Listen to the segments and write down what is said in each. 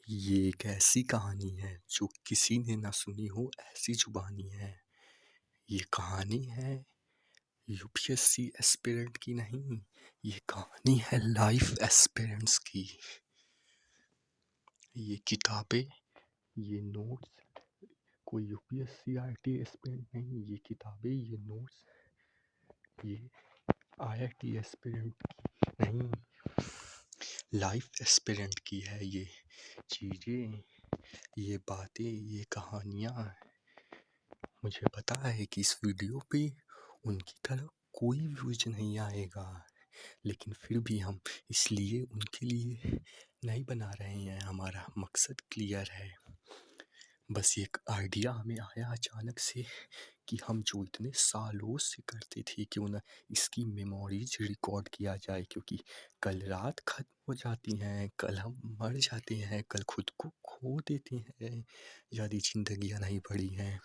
ये एक ऐसी कहानी है जो किसी ने ना सुनी हो ऐसी जुबानी है। ये कहानी है यूपीएससी एस्पिरेंट की नहीं, ये कहानी है लाइफ एस्पिरेंट्स की। ये किताबें, ये नोट्स कोई यूपीएससी आईआईटी एस्पिरेंट नहीं, ये किताबें, ये नोट्स, ये आईआईटी एस्पिरेंट की नहीं, लाइफ एस्पिरेंट की है। ये चीज़ें, ये बातें, ये कहानियाँ। मुझे पता है कि इस वीडियो पे उनकी तरह कोई व्यूज नहीं आएगा, लेकिन फिर भी हम इसलिए उनके लिए नहीं बना रहे हैं। हमारा मकसद क्लियर है। बस एक आइडिया हमें आया अचानक से कि हम जो इतने सालों से करते थे क्यों ना इसकी मेमोरीज रिकॉर्ड किया जाए, क्योंकि कल रात खत्म हो जाती हैं, कल हम मर जाते हैं, कल खुद को खो देते हैं, ज़्यादा जिंदगियां नहीं बढ़ी हैं।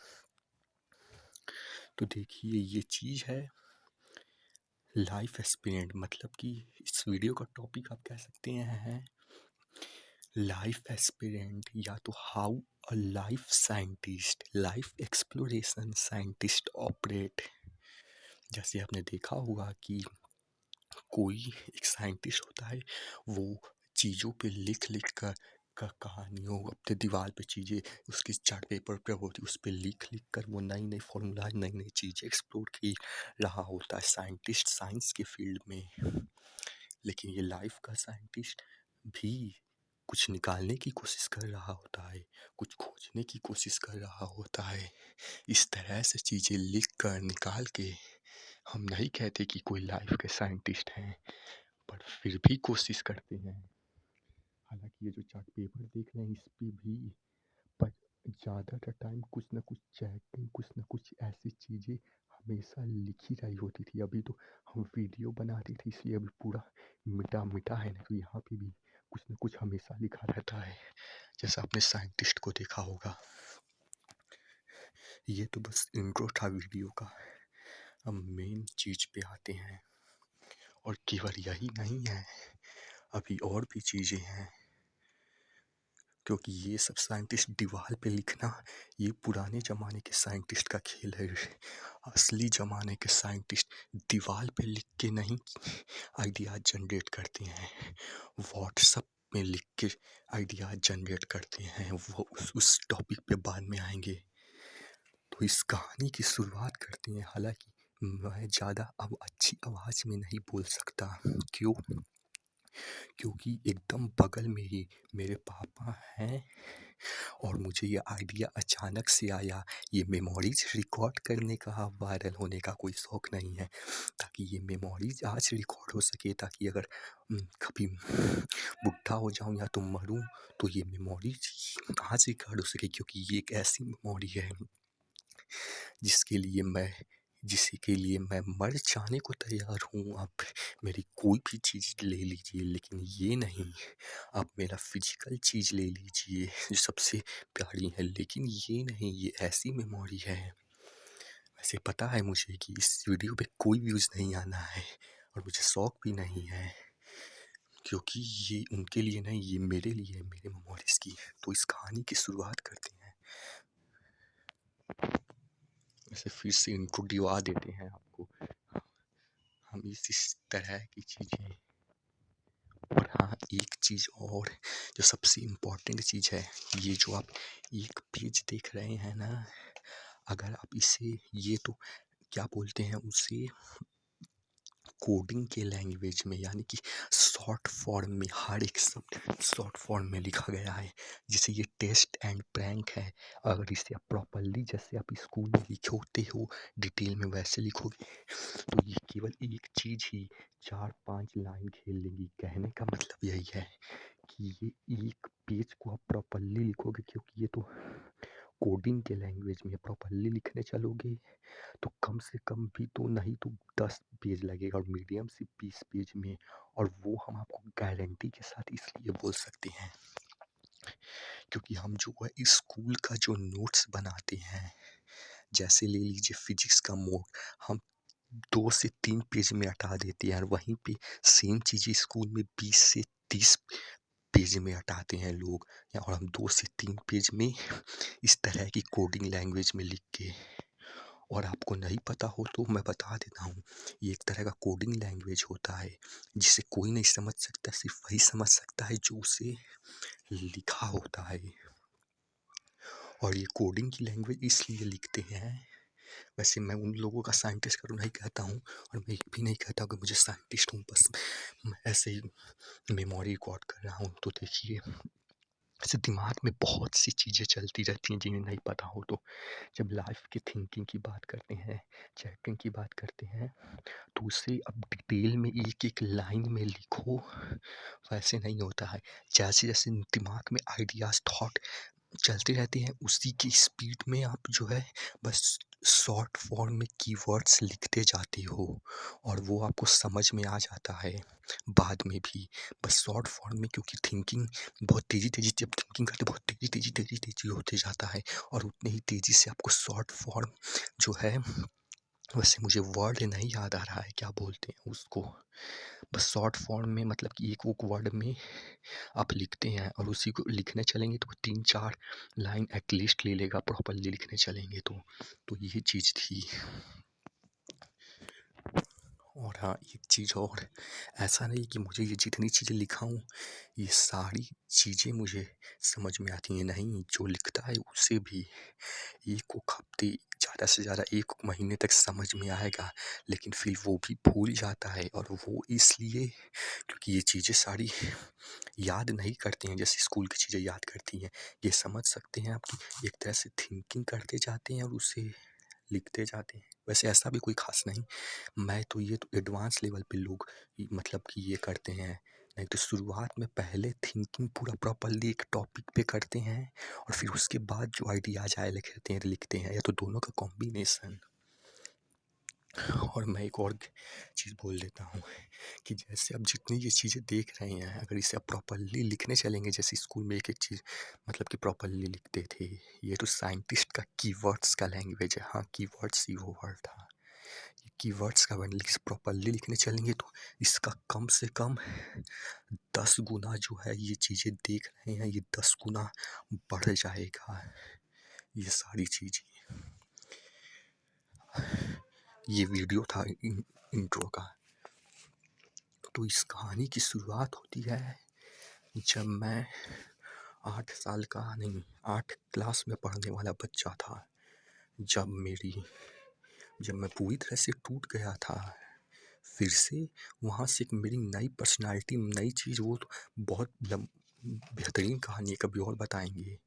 तो देखिए, ये चीज़ है लाइफ एक्सपीरियंस। मतलब कि इस वीडियो का टॉपिक आप कह सकते हैं लाइफ एक्सपीरियंस, या तो how a life scientist, life exploration scientist operate. जैसे आपने देखा होगा कि कोई एक साइंटिस्ट होता है, वो चीज़ों पे लिख लिख कर का कहानियों अपने दीवार पे चीज़ें उसकी चार्ट पेपर पे होती, उस पे लिख लिख कर वो नई नई फॉर्मूला, नई नई चीज़ें एक्सप्लोर की रहा होता है साइंटिस्ट साइंस के फील्ड में। लेकिन ये लाइफ का साइंटिस्ट भी कुछ निकालने की कोशिश कर रहा होता है, कुछ खोजने की कोशिश कर रहा होता है। इस तरह से चीज़ें लिख कर निकाल के हम नहीं कहते कि कोई लाइफ के साइंटिस्ट हैं, पर फिर भी कोशिश करते हैं। हालांकि ये जो चार्ट पेपर देख रहे हैं इस पे भी, पर ज़्यादातर टाइम कुछ ना कुछ चैटिंग, कुछ ना कुछ ऐसी चीज़ें हमेशा लिखी रही होती थी। अभी तो हम वीडियो बनाते थे इसलिए अभी पूरा मिटा मिटा है ना, तो यहाँ पे भी कुछ ना कुछ हमेशा लिखा रहता है, जैसा आपने साइंटिस्ट को देखा होगा। ये तो बस इंट्रो था वीडियो का। अब मेन चीज़ पे आते हैं, और केवल यही नहीं है, अभी और भी चीज़ें हैं। क्योंकि ये सब साइंटिस्ट दीवार पे लिखना, ये पुराने ज़माने के साइंटिस्ट का खेल है। असली ज़माने के साइंटिस्ट दीवार पे लिख के नहीं आइडियाज़ जनरेट करते हैं, व्हाट्सएप में लिख के आइडियाज़ जनरेट करते हैं। वो उस टॉपिक पे बाद में आएंगे। तो इस कहानी की शुरुआत करते हैं। हालांकि मैं ज़्यादा अब अच्छी आवाज़ में नहीं बोल सकता, क्यों? क्योंकि एकदम बगल में ही मेरे पापा हैं, और मुझे ये आइडिया अचानक से आया। ये मेमोरीज रिकॉर्ड करने का, वायरल होने का कोई शौक नहीं है, ताकि ये मेमोरीज आज रिकॉर्ड हो सके, ताकि अगर कभी बुढ़ा हो जाऊं या तो मरूं, तो ये मेमोरीज आज रिकॉर्ड हो सके। क्योंकि ये एक ऐसी मेमोरी है जिसके लिए मैं जिसके लिए मैं मर जाने को तैयार हूँ। आप मेरी कोई भी चीज़ ले लीजिए, लेकिन ये नहीं। आप मेरा फिजिकल चीज़ ले लीजिए जो सबसे प्यारी है, लेकिन ये नहीं, ये ऐसी मेमोरी है। वैसे पता है मुझे कि इस वीडियो पे कोई व्यूज़ नहीं आना है, और मुझे शौक भी नहीं है, क्योंकि ये उनके लिए नहीं, ये मेरे लिए है, मेरे मेमोरीज की। तो इस कहानी की शुरुआत करते हैं। वैसे फिर से इंट्रो देते हैं आपको। हम इस तरह की चीज़ें, और हाँ, एक चीज़ और जो सबसे इम्पोर्टेंट चीज़ है, ये जो आप एक पेज देख रहे हैं ना, अगर आप इसे, ये तो क्या बोलते हैं उसे, कोडिंग के लैंग्वेज में, यानी कि शॉर्ट फॉर्म में, हर एक शब्द शॉर्ट फॉर्म में लिखा गया है। जैसे ये टेस्ट एंड प्रैंक है, अगर इसे आप प्रॉपरली जैसे आप स्कूल में लिखोते हो डिटेल में वैसे लिखोगे, तो ये केवल एक चीज़ ही 4-5 लाइन खेल लेंगी। कहने का मतलब यही है कि ये एक पेज को आप प्रॉपरली लिखोगे, क्योंकि ये तो कोडिंग के लैंग्वेज में प्रॉपरली लिखने चलोगे तो कम से कम भी तो नहीं तो 10 पेज लगेगा, और मीडियम से 20 पेज में। और वो हम आपको गारंटी के साथ इसलिए बोल सकते हैं क्योंकि हम जो है स्कूल का जो नोट्स बनाते हैं, जैसे ले लीजिए फिजिक्स का मोड, हम 2 से 3 पेज में हटा देते हैं, और वहीं पे सेम चीज़ें स्कूल में 20 से 30 पेज में हटाते हैं लोग, या और हम 2 से 3 पेज में इस तरह की कोडिंग लैंग्वेज में लिख के, और आपको नहीं पता हो तो मैं बता देता हूँ, ये एक तरह का कोडिंग लैंग्वेज होता है जिसे कोई नहीं समझ सकता, सिर्फ वही समझ सकता है जो उसे लिखा होता है। और ये कोडिंग की लैंग्वेज इसलिए लिखते हैं, वैसे मैं उन लोगों का साइंटिस्ट करूँ नहीं कहता हूँ, और मैं ये भी नहीं कहता कि मुझे साइंटिस्ट हूँ, बस मैं ऐसे ही मेमोरी रिकॉर्ड कर रहा हूँ। तो देखिए, ऐसे दिमाग में बहुत सी चीज़ें चलती रहती हैं जिन्हें नहीं पता हो, तो जब लाइफ की थिंकिंग की बात करते हैं, चैटिंग की बात करते हैं, तो उसे अब डिटेल में एक एक लाइन में लिखो, वैसे नहीं होता है। जैसे जैसे दिमाग में आइडियाज़ थॉट चलते रहते हैं, उसी की स्पीड में आप जो है बस शॉर्ट फॉर्म में कीवर्ड्स लिखते जाते हो, और वो आपको समझ में आ जाता है बाद में भी, बस शॉर्ट फॉर्म में, क्योंकि थिंकिंग बहुत तेज़ी जब थिंकिंग करते बहुत तेज़ी होते जाता है, और उतनी ही तेज़ी से आपको शॉर्ट फॉर्म जो है, वैसे मुझे वर्ड नहीं याद आ रहा है क्या बोलते हैं उसको, बस शॉर्ट फॉर्म में मतलब कि एक वर्ड में आप लिखते हैं, और उसी को लिखने चलेंगे तो 3-4 लाइन एटलीस्ट ले लेगा प्रॉपरली लिखने चलेंगे तो ये चीज़ थी। और हाँ, एक चीज़ और, ऐसा नहीं कि मुझे ये जितनी चीज़ें लिखा हूँ ये सारी चीज़ें मुझे समझ में आती हैं, नहीं, जो लिखता है उसे भी एक हफ्ते, ज़्यादा से ज़्यादा 1 महीने तक समझ में आएगा, लेकिन फिर वो भी भूल जाता है, और वो इसलिए क्योंकि ये चीज़ें सारी याद नहीं करते हैं जैसे स्कूल की चीज़ें याद करती हैं। ये समझ सकते हैं आपकी एक तरह से थिंकिंग करते जाते हैं और उसे लिखते जाते हैं। वैसे ऐसा भी कोई ख़ास नहीं, मैं तो ये तो एडवांस लेवल पे लोग मतलब कि ये करते हैं, नहीं तो शुरुआत में पहले थिंकिंग पूरा प्रॉपरली एक टॉपिक पे करते हैं, और फिर उसके बाद जो आइडियाज आए लिखते हैं, या तो दोनों का कॉम्बिनेशन। और मैं एक और चीज़ बोल देता हूँ कि जैसे आप जितनी ये चीज़ें देख रहे हैं, अगर इसे आप प्रॉपरली लिखने चलेंगे, जैसे स्कूल में एक एक चीज़ मतलब कि प्रॉपरली लिखते थे, ये तो साइंटिस्ट का कीवर्ड्स का लैंग्वेज है। हाँ, कीवर्ड्स ही वो वर्ड था, ये कीवर्ड्स का वर्ड प्रॉपरली लिखने चलेंगे तो इसका कम से कम 10 गुना जो है ये चीज़ें देख रहे हैं, ये 10 गुना बढ़ जाएगा ये सारी चीज़ें। ये वीडियो था इंट्रो का। तो इस कहानी की शुरुआत होती है जब मैं 8 साल का नहीं, 8 क्लास में पढ़ने वाला बच्चा था, जब मैं पूरी तरह से टूट गया था। फिर से वहाँ से एक मेरी नई पर्सनालिटी, नई चीज़, वो तो बहुत बेहतरीन कहानी है, कभी और बताएंगे।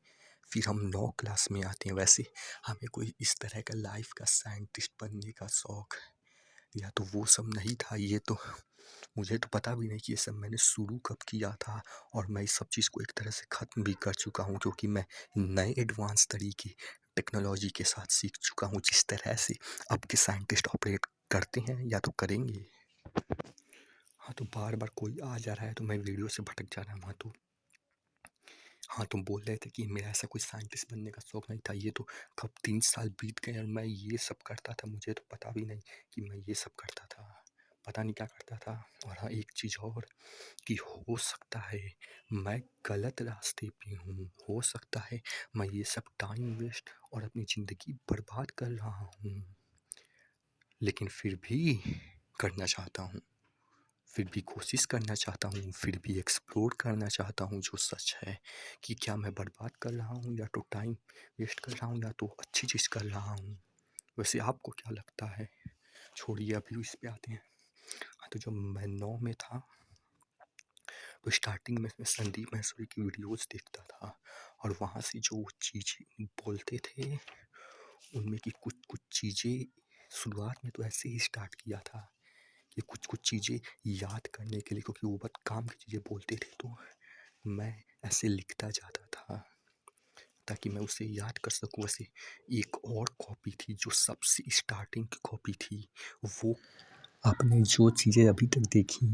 फिर हम 9 क्लास में आते हैं। वैसे हमें कोई इस तरह का लाइफ का साइंटिस्ट बनने का शौक़ या तो वो सब नहीं था, ये तो मुझे तो पता भी नहीं कि ये सब मैंने शुरू कब किया था, और मैं इस सब चीज़ को एक तरह से ख़त्म भी कर चुका हूँ, क्योंकि मैं नए एडवांस तरीके टेक्नोलॉजी के साथ सीख चुका हूँ, जिस तरह से अब के साइंटिस्ट ऑपरेट करते हैं या तो करेंगे। हाँ, तो बार बार कोई आ जा रहा है तो मैं वीडियो से भटक जा रहा हूँ। हाँ, तुम बोल रहे थे कि मेरा ऐसा कोई साइंटिस्ट बनने का शौक़ नहीं था, ये तो कब 3 साल बीत गए और मैं ये सब करता था, मुझे तो पता भी नहीं कि मैं ये सब करता था, पता नहीं क्या करता था। और हाँ, एक चीज़ और कि हो सकता है मैं गलत रास्ते पे हूँ, हो सकता है मैं ये सब टाइम वेस्ट और अपनी ज़िंदगी बर्बाद कर रहा हूँ, लेकिन फिर भी करना चाहता हूँ, फिर भी कोशिश करना चाहता हूँ, फिर भी एक्सप्लोर करना चाहता हूँ जो सच है कि क्या मैं बर्बाद कर रहा हूँ या तो टाइम वेस्ट कर रहा हूँ या तो अच्छी चीज़ कर रहा हूँ। वैसे आपको क्या लगता है? छोड़िए, अभी इस पे आते हैं। हाँ, तो जब मैं 9 में था तो स्टार्टिंग में मैं संदीप महेश्वरी की वीडियोज़ देखता था, और वहाँ से जो चीज़ें बोलते थे उनमें की कुछ चीज़ें शुरुआत में तो ऐसे ही स्टार्ट किया था कि कुछ चीज़ें याद करने के लिए, क्योंकि वो बहुत काम की चीज़ें बोलते थे, तो मैं ऐसे लिखता जाता था ताकि मैं उसे याद कर सकूं। वैसे एक और कॉपी थी जो सबसे स्टार्टिंग की कॉपी थी, वो आपने जो चीज़ें अभी तक देखी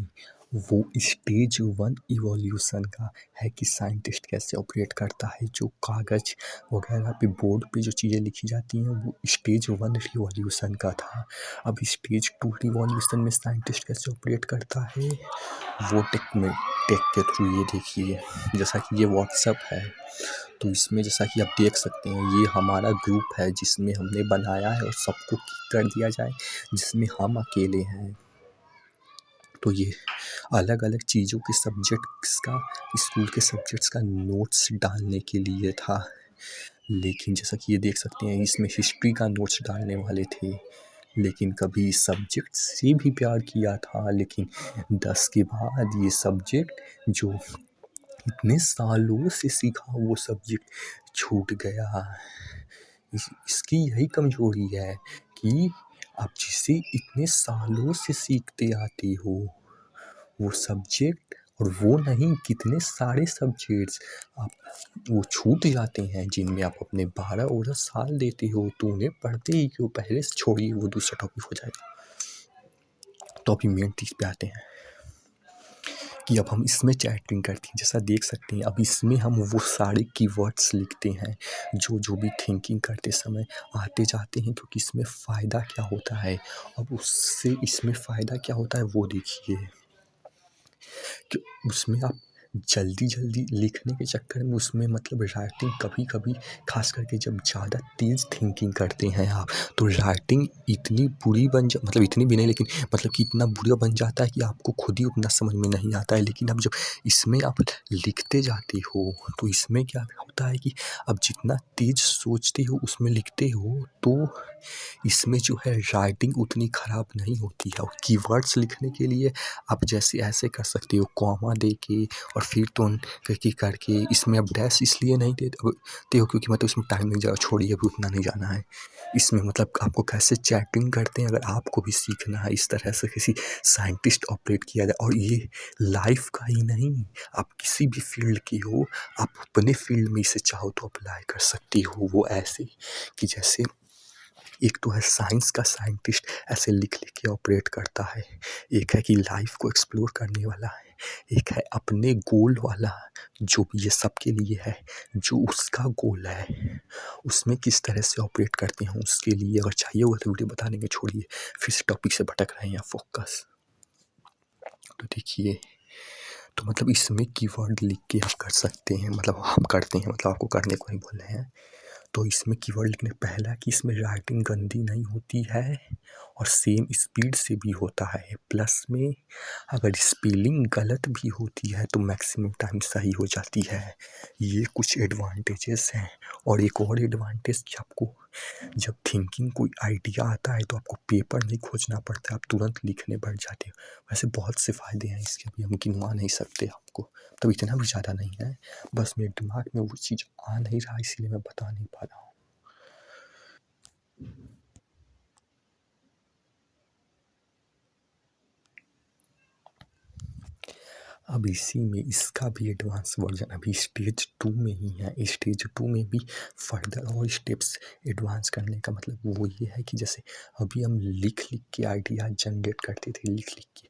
वो स्टेज 1 इवोल्यूशन का है कि साइंटिस्ट कैसे ऑपरेट करता है। जो कागज़ वगैरह पे बोर्ड पे जो चीज़ें लिखी जाती हैं वो स्टेज 1 रिवॉल्यूशन का था। अब स्टेज 2 रिवॉल्यूशन में साइंटिस्ट कैसे ऑपरेट करता है वो टेक के थ्रू ये देखिए। जैसा कि ये व्हाट्सअप है तो इसमें जैसा कि आप देख सकते हैं ये हमारा ग्रुप है जिसमें हमने बनाया है और सबको किक कर दिया जाए जिसमें हम अकेले हैं। तो ये अलग अलग चीज़ों के सब्जेक्ट्स का स्कूल के सब्जेक्ट्स का नोट्स डालने के लिए था। लेकिन जैसा कि ये देख सकते हैं इसमें हिस्ट्री का नोट्स डालने वाले थे लेकिन कभी सब्जेक्ट से भी प्यार किया था। लेकिन 10 के बाद ये सब्जेक्ट जो इतने सालों से सीखा वो सब्जेक्ट छूट गया। इसकी यही कमजोरी है कि आप जिसे इतने सालों से सीखते आते हो वो सब्जेक्ट और वो नहीं कितने सारे सब्जेक्ट्स आप वो छूट जाते हैं जिनमें आप अपने 12 साल देते हो तो उन्हें पढ़ते ही क्यों। पहले से छोड़िए वो दूसरा टॉपिक हो जाएगा। तो अभी मेन चीज़ पे आते हैं कि अब हम इसमें चैटिंग करते हैं। जैसा देख सकते हैं अब इसमें हम वो सारे कीवर्ड्स लिखते हैं जो भी थिंकिंग करते समय आते जाते हैं क्योंकि इसमें फ़ायदा क्या होता है। अब उससे इसमें फ़ायदा क्या होता है वो देखिए कि उसमें आप जल्दी लिखने के चक्कर में उसमें मतलब राइटिंग कभी कभी खास करके जब ज़्यादा तेज़ थिंकिंग करते हैं आप तो राइटिंग इतनी बुरी मतलब इतनी भी नहीं लेकिन मतलब कि इतना बुरा बन जाता है कि आपको खुद ही उतना समझ में नहीं आता है। लेकिन अब जब इसमें आप लिखते जाते हो तो इसमें क्या होता है कि अब जितना तेज़ सोचते हो उसमें लिखते हो तो इसमें जो है राइटिंग उतनी ख़राब नहीं होती है। और कीवर्ड्स लिखने के लिए आप जैसे ऐसे कर सकते हो कॉमा दे के और फिर टोन करके इसमें अब डैश इसलिए नहीं देते हो क्योंकि मतलब इसमें टाइम लग जाएगा। छोड़िए अभी उतना नहीं जाना है इसमें। मतलब आपको कैसे चैटिंग करते हैं अगर आपको भी सीखना है इस तरह से किसी साइंटिस्ट ऑपरेट किया जाए। और ये लाइफ का ही नहीं आप किसी भी फील्ड की हो आप अपने फील्ड में इसे चाहो तो अप्लाई कर सकती हो। वो ऐसे कि जैसे एक तो है साइंस का साइंटिस्ट ऐसे लिख के ऑपरेट करता है। एक है कि लाइफ को एक्सप्लोर करने वाला है। एक है अपने गोल वाला जो ये सबके लिए है। जो उसका गोल है उसमें किस तरह से ऑपरेट करते हैं उसके लिए अगर चाहिए होगा तो वीडियो बता देंगे। छोड़िए फिर से टॉपिक से भटक रहे हैं फोकस। तो देखिए तो मतलब इसमें कीवर्ड लिख के आप कर सकते हैं। मतलब हम करते हैं मतलब आपको करने को नहीं बोल रहे हैं। तो इसमें कीवर्ड लिखने पहला कि इसमें राइटिंग गंदी नहीं होती है और सेम स्पीड से भी होता है। प्लस में अगर स्पेलिंग गलत भी होती है तो मैक्सिमम टाइम सही हो जाती है। ये कुछ एडवांटेजेस हैं। और एक और एडवांटेज कि आपको जब थिंकिंग कोई आइडिया आता है तो आपको पेपर नहीं खोजना पड़ता आप तुरंत लिखने बैठ जाते हो। वैसे बहुत से फ़ायदे हैं इसके भी हम गिनवा नहीं सकते आपको। तो इतना भी ज़्यादा नहीं है बस मेरे दिमाग में वो चीज़ आ नहीं रहा इसलिए मैं बता नहीं पा रहा हूँ। अब इसी में इसका भी एडवांस वर्जन अभी स्टेज 2 में ही है। स्टेज 2 में भी फर्दर और स्टेप्स एडवांस करने का मतलब वो ये है कि जैसे अभी हम लिख के आइडिया जनरेट करते थे लिख के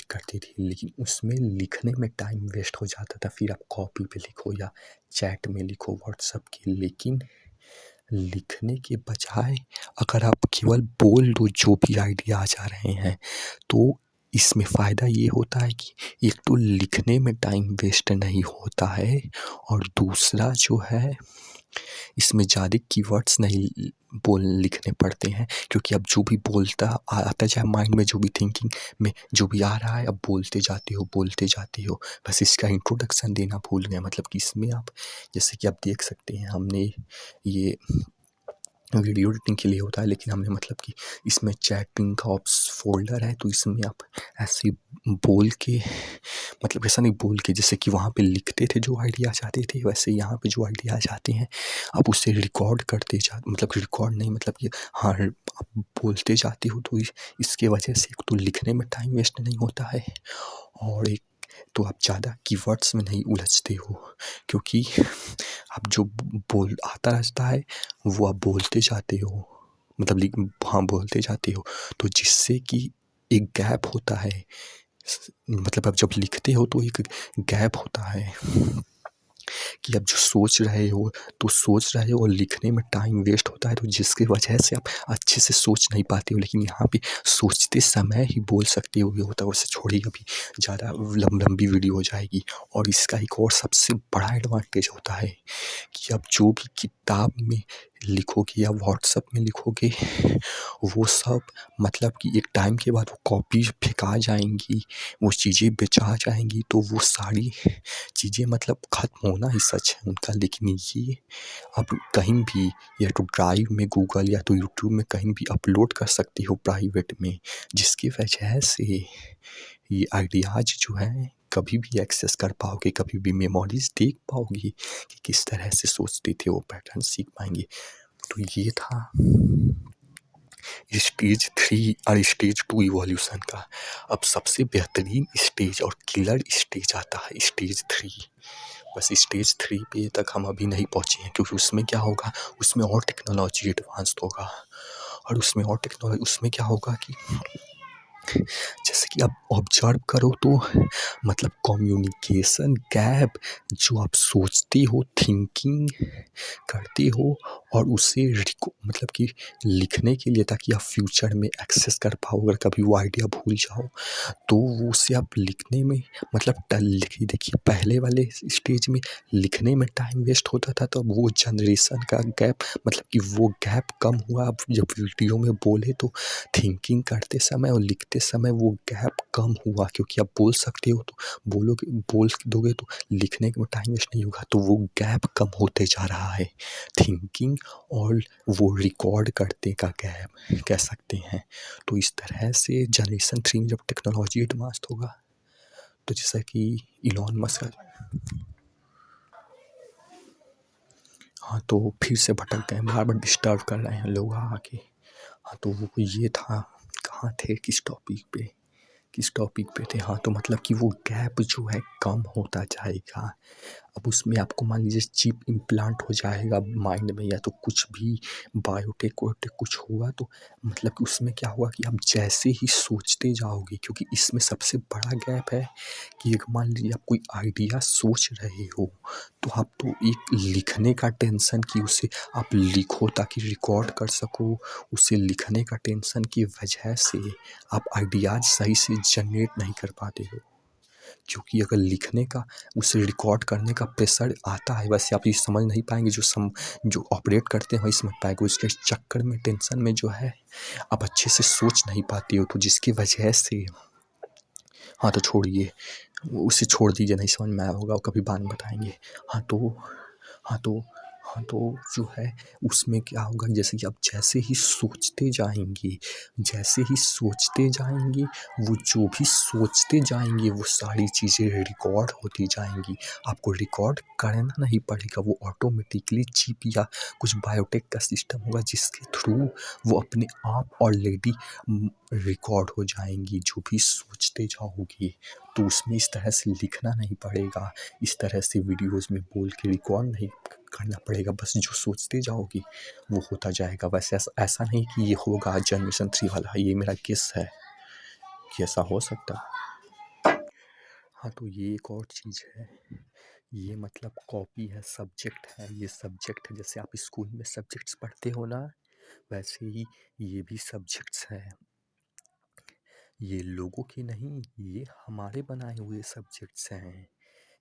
करते थे लेकिन उसमें लिखने में टाइम वेस्ट हो जाता था। फिर आप कॉपी पे लिखो या चैट में लिखो व्हाट्सएप के। लेकिन लिखने के बजाय अगर आप केवल बोल दो जो भी आइडिया आ जा रहे हैं तो इसमें फ़ायदा ये होता है कि एक तो लिखने में टाइम वेस्ट नहीं होता है और दूसरा जो है इसमें ज़्यादा कीवर्ड्स नहीं लिखने पड़ते हैं क्योंकि अब जो भी बोलता आता जाए माइंड में जो भी थिंकिंग में जो भी आ रहा है अब बोलते जाते हो। बस इसका इंट्रोडक्शन देना भूल गए। मतलब कि इसमें आप जैसे कि आप देख सकते हैं हमने ये वीडियो एडिटिंग के लिए होता है लेकिन हमने मतलब कि इसमें चैटिंग का फोल्डर है तो इसमें आप ऐसे बोल के मतलब ऐसा नहीं बोल के जैसे कि वहाँ पे लिखते थे जो आइडिया आते थे वैसे यहाँ पे जो आइडिया आते हैं आप उससे रिकॉर्ड करते मतलब रिकॉर्ड नहीं मतलब कि हाँ आप बोलते जाते हो तो इसके वजह से एक तो लिखने में टाइम वेस्ट नहीं होता है और एक तो आप ज़्यादा कीवर्ड्स में नहीं उलझते हो क्योंकि आप जो बोल आता रहता है वो आप बोलते जाते हो मतलब हाँ बोलते जाते हो तो जिससे कि एक गैप होता है मतलब अब जब लिखते हो तो एक गैप होता है कि अब जो सोच रहे हो तो सोच रहे हो और लिखने में टाइम वेस्ट होता है, तो जिसकी वजह से आप अच्छे से सोच नहीं पाते हो। लेकिन यहाँ पे सोचते समय ही बोल सकते हो, ये होता है। वैसे छोड़िए, अभी ज़्यादा लंबी वीडियो हो जाएगी। और इसका एक और सबसे बड़ा एडवांटेज होता है कि आप जो भी किताब में लिखोगे या व्हाट्सएप में लिखोगे, वो सब मतलब कि एक टाइम के बाद वो कॉपी फेंका जाएंगी, वो चीज़ें बेचा जाएंगी, तो वो सारी चीज़ें मतलब ख़त्म होना ही सच है उनका। लेकिन ये आप कहीं भी या तो ड्राइव में, गूगल या तो यूट्यूब में कहीं भी अपलोड कर सकते हो प्राइवेट में, जिसकी वजह से ये आइडियाज़ जो हैं कभी भी एक्सेस कर पाओगे, कभी भी मेमोरीज देख पाओगे कि किस तरह से सोचते थे, वो पैटर्न सीख पाएंगे। तो ये था स्टेज 3 और स्टेज 2 इवोल्यूशन का। अब सबसे बेहतरीन स्टेज और किलर स्टेज आता है स्टेज 3। बस स्टेज 3 पे तक हम अभी नहीं पहुँचे हैं, क्योंकि उसमें क्या होगा, उसमें और टेक्नोलॉजी एडवांस्ड होगा। और उसमें और टेक्नोलॉजी, उसमें क्या होगा कि जैसे कि आप ऑब्जर्व करो तो मतलब कम्युनिकेशन गैप, जो आप सोचते हो, थिंकिंग करते हो और उसे मतलब कि लिखने के लिए, ताकि आप फ्यूचर में एक्सेस कर पाओ। अगर कभी वो आइडिया भूल जाओ तो वो उसे आप लिखने में मतलब लिखिए। देखिए, पहले वाले स्टेज में लिखने में टाइम वेस्ट होता था, तो अब वो जनरेशन का गैप मतलब कि वो गैप कम हुआ। अब जब वीडियो में बोले तो थिंकिंग करते समय और लिखते समय वो गैप कम हुआ, क्योंकि आप बोल सकते हो तो बोल दोगे तो लिखने में टाइम वेस्ट नहीं होगा, तो वो गैप कम होते जा रहा है। थिंकिंग और वो रिकॉर्ड करने का गैप कह सकते हैं। तो इस तरह से जनरेशन 3 में जब टेक्नोलॉजी एडवांस होगा, तो जैसा कि इलॉन मस्क का, हाँ तो फिर से भटक गए, बार बार डिस्टर्ब कर रहे हैं लोग आके। हाँ तो वो ये था, कहाँ थे, किस टॉपिक पे थे। हाँ तो मतलब कि वो गैप जो है कम होता जाएगा। अब उसमें आपको मान लीजिए चिप इम्प्लांट हो जाएगा माइंड में, या तो कुछ भी बायोटेक वायोटेक कुछ हुआ, तो मतलब कि उसमें क्या हुआ कि आप जैसे ही सोचते जाओगे, क्योंकि इसमें सबसे बड़ा गैप है कि एक मान लीजिए आप कोई आइडिया सोच रहे हो, तो आप तो एक लिखने का टेंशन कि उसे आप लिखो ताकि रिकॉर्ड कर सको, उसे लिखने का टेंशन की वजह से आप आइडियाज़ सही से जनरेट नहीं कर पाते हो। क्योंकि अगर लिखने का, उसे रिकॉर्ड करने का प्रेशर आता है, वैसे आप ये समझ नहीं पाएंगे, जो ऑपरेट करते हैं वही समझ पाएंगे। उसके चक्कर में, टेंशन में जो है आप अच्छे से सोच नहीं पाते हो, तो जिसकी वजह से, हाँ तो छोड़िए, उसे छोड़ दीजिए, नहीं समझ में आया होगा, कभी बाद में बताएंगे। हाँ तो हाँ तो हाँ तो जो है उसमें क्या होगा, जैसे कि आप जैसे ही सोचते जाएंगे, वो जो भी सोचते जाएंगे वो सारी चीज़ें रिकॉर्ड होती जाएंगी। आपको रिकॉर्ड करना नहीं पड़ेगा, वो ऑटोमेटिकली चिप या कुछ बायोटेक का सिस्टम होगा जिसके थ्रू वो अपने आप ऑलरेडी रिकॉर्ड हो जाएंगी, जो भी सोचते जाओगे। तो उसमें इस तरह से लिखना नहीं पड़ेगा, इस तरह से वीडियोस में बोल के रिकॉर्ड नहीं करना पड़ेगा, बस जो सोचते जाओगे वो होता जाएगा। वैसे ऐसा नहीं कि ये होगा जनरेशन 3 वाला, ये मेरा गेस है कि ऐसा हो सकता है। हाँ तो ये एक और चीज़ है, ये मतलब कॉपी है, सब्जेक्ट है, ये सब्जेक्ट है। जैसे आप स्कूल में सब्जेक्ट्स पढ़ते हो ना, वैसे ही ये भी सब्जेक्ट्स हैं। ये लोगों के नहीं, ये हमारे बनाए हुए सब्जेक्ट्स हैं।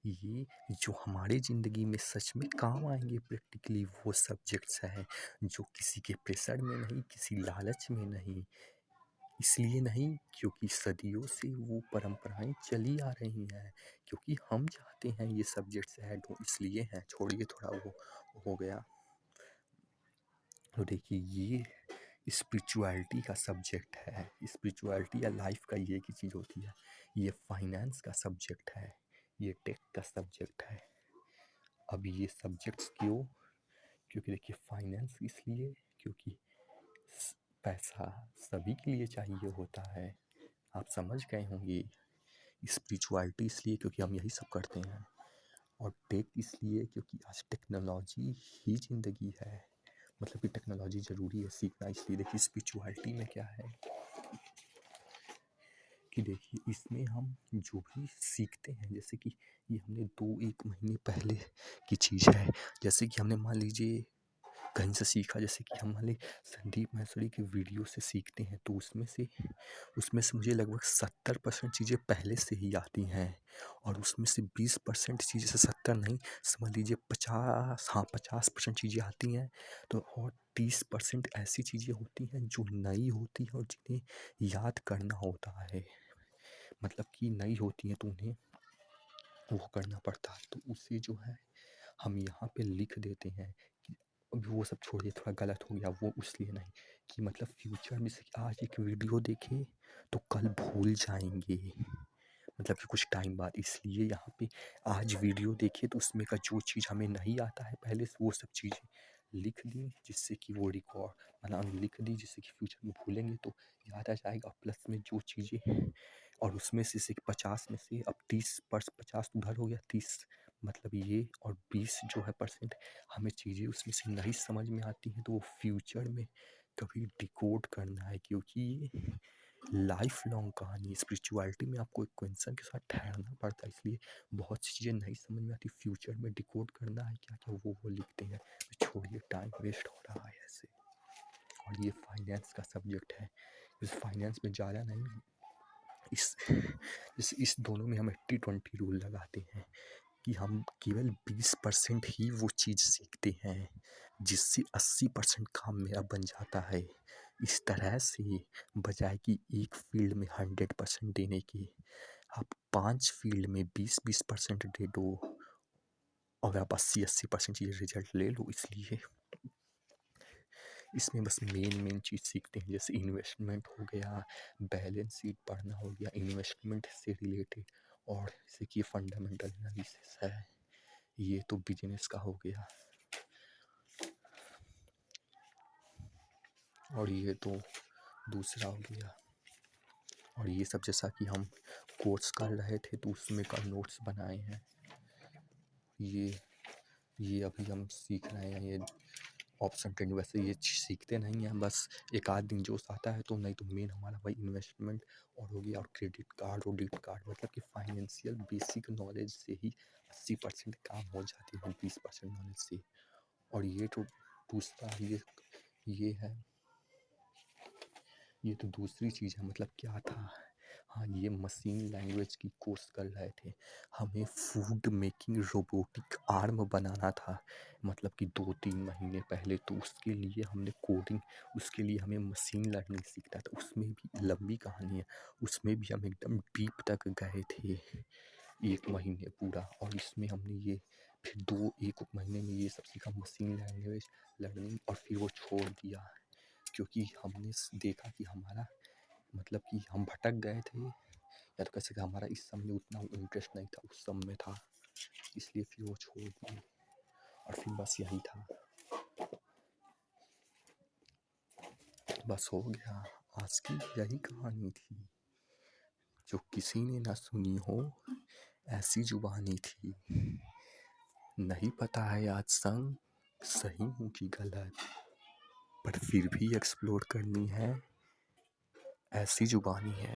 ये जो हमारे ज़िंदगी में सच में काम आएंगे प्रैक्टिकली, वो सब्जेक्ट्स हैं, जो किसी के प्रेशर में नहीं, किसी लालच में नहीं। इसलिए नहीं क्योंकि सदियों से वो परंपराएं चली आ रही हैं, क्योंकि हम चाहते हैं ये सब्जेक्ट्स ऐड हो, इसलिए हैं। छोड़िए, थोड़ा वो हो गया। तो देखिए, ये स्पिरिचुअलिटी का सब्जेक्ट है। स्पिरिचुअलिटी या लाइफ का ये की चीज़ होती है। ये फाइनेंस का सब्जेक्ट है, ये टेक का सब्जेक्ट है। अब ये सब्जेक्ट्स क्यों? क्योंकि देखिए, फाइनेंस इसलिए क्योंकि पैसा सभी के लिए चाहिए होता है, आप समझ गए होंगे। स्पिरिचुअलिटी इसलिए क्योंकि हम यही सब करते हैं, और टेक इसलिए क्योंकि आज टेक्नोलॉजी ही ज़िंदगी है। मतलब कि टेक्नोलॉजी ज़रूरी है सीखना। इसलिए देखिए, स्पिरिचुअलिटी में क्या है, कि देखिए इसमें हम जो भी सीखते हैं, जैसे कि ये हमने 2-1 महीने पहले की चीज़ है। जैसे कि हमने मान लीजिए कहीं से सीखा, जैसे कि हम मान लीजिए संदीप माहेश्वरी की वीडियो से सीखते हैं, तो उसमें से मुझे लगभग 70% चीज़ें पहले से ही आती हैं, और उसमें से 20% चीज़ें से 70 नहीं, समझ लीजिए 50% चीज़ें आती हैं। तो और 30% ऐसी चीज़ें होती हैं जो नई होती हैं और जिन्हें याद करना होता है, मतलब कि नई होती हैं तो उन्हें वो करना पड़ता है। तो उसे जो है हम यहाँ पे लिख देते हैं कि अभी वो सब छोड़िए, थोड़ा गलत हो गया वो, इसलिए नहीं कि मतलब फ्यूचर में से आज एक वीडियो देखें तो कल भूल जाएंगे, मतलब कि कुछ टाइम बाद, इसलिए यहाँ पे आज वीडियो देखे तो उसमें का जो चीज़ हमें नहीं आता है पहले से, वो सब चीज़ें लिख दी जिससे कि वो रिकॉर्ड मतलब लिख दी जिससे कि फ्यूचर में भूलेंगे तो याद आ जाएगा। प्लस में जो चीज़ें, और उसमें से 50 में से अब 50 उधर हो गया, 30 मतलब ये, और 20 जो है परसेंट हमें चीज़ें उसमें से नहीं समझ में आती हैं, तो वो फ्यूचर में कभी डिकोड करना है, क्योंकि ये लाइफ लॉन्ग कहानी है। स्पिरिचुअलिटी में आपको एक क्वेश्चन के साथ ठहरना पड़ता है, इसलिए बहुत सी चीज़ें नहीं समझ में आती, फ्यूचर में डिकोड करना है क्या क्या, वो लिखते हैं। छोड़िए, टाइम वेस्ट हो रहा है ऐसे। और ये फाइनेंस का सब्जेक्ट है, इस फाइनेंस में ज़्यादा नहीं, इस दोनों में हम 80-20 रूल लगाते हैं कि हम केवल 20% ही वो चीज़ सीखते हैं, जिससे 80% काम मेरा बन जाता है। इस तरह से बजाय कि एक फील्ड में 100% देने के, आप 5 फील्ड में 20-20% दे दो, और आप 80-80% चीज़ रिजल्ट ले लो। इसलिए इसमें बस मेन चीज़ सीखते हैं, जैसे इन्वेस्टमेंट हो गया, बैलेंस शीट पढ़ना हो गया इन्वेस्टमेंट से रिलेटेड, और जैसे कि फंडामेंटल एनालिसिस है, ये तो बिजनेस का हो गया, और ये तो दूसरा हो गया। और ये सब जैसा कि हम कोर्स कर रहे थे तो उसमें का नोट्स बनाए हैं। ये अभी हम सीख रहे हैं, ये ऑप्शन ट्रेडिंग। वैसे ये सीखते नहीं हैं, बस एक आध दिन जोश आता है तो, नहीं तो मेन हमारा वही इन्वेस्टमेंट और हो गया, और क्रेडिट कार्ड और डेबिट कार्ड, मतलब कि फाइनेंशियल बेसिक नॉलेज से ही 80% काम हो जाती है 20% नॉलेज से। और ये तो दूसरा ये है, ये तो दूसरी चीज़ है, मतलब क्या था, हाँ, ये मशीन लैंग्वेज की कोर्स कर रहे थे, हमें फूड मेकिंग रोबोटिक आर्म बनाना था, मतलब कि 2-3 महीने पहले। तो उसके लिए हमने कोडिंग, उसके लिए हमें मशीन लर्निंग सीखना था, उसमें भी लंबी कहानी है, उसमें भी हम एकदम डीप तक गए थे 1 महीने पूरा। और इसमें हमने ये फिर 1 महीने में ये सब सीखा, मशीन लैंग्वेज लर्निंग, और फिर वो छोड़ दिया क्योंकि हमने देखा कि हमारा, मतलब कि हम भटक गए थे, या तो कैसे, हमारा इस सब में उतना इंटरेस्ट नहीं था, उस सब में था, इसलिए फिर वो छोड़ दिए। और फिर बस यही था, बस हो गया, आज की यही कहानी थी, जो किसी ने ना सुनी हो ऐसी जुबानी थी। नहीं पता है आज संग सही हूँ कि गलत, पर फिर भी एक्सप्लोर करनी है, ऐसी जुबानी है।